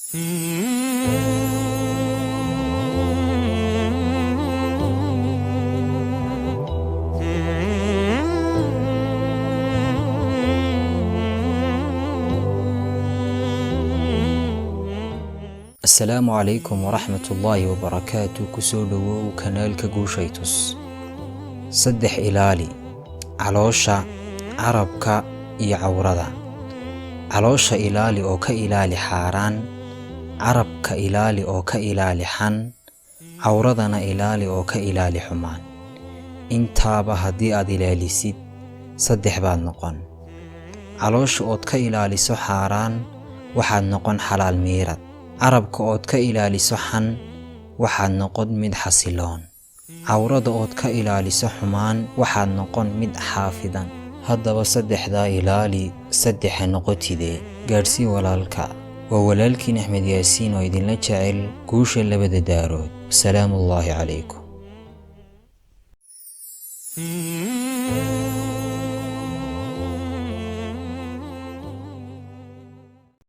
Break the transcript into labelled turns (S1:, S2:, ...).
S1: السلام عليكم ورحمة الله وبركاته. كسودو كنالك قوشيتوس. صدح إلالي علوشا عربك يعوردا. علوشا إلالي أو كإلالي حاران، عربك إلالي أو كإلالي حن، عوردنا إلالي أو كإلالي حمان. انتابا هدي أدلالي سيد صدح باد نقون. علوش أو كإلالي سو حاران وحاد نقون حلال ميرد. carabka ood ka ilaaliso xan waxaad noqon mid xasiloon. cawrada ood ka ilaaliso xumaan waxaad noqon mid xaafidan. haddaba saddexdaa ilaali, saddexa noqotidee gaadhsii walaalka. waa walaalkiin Axmed Yaasiin oo idinla jecel guusha labada daarood. salaamullaahi calaykum.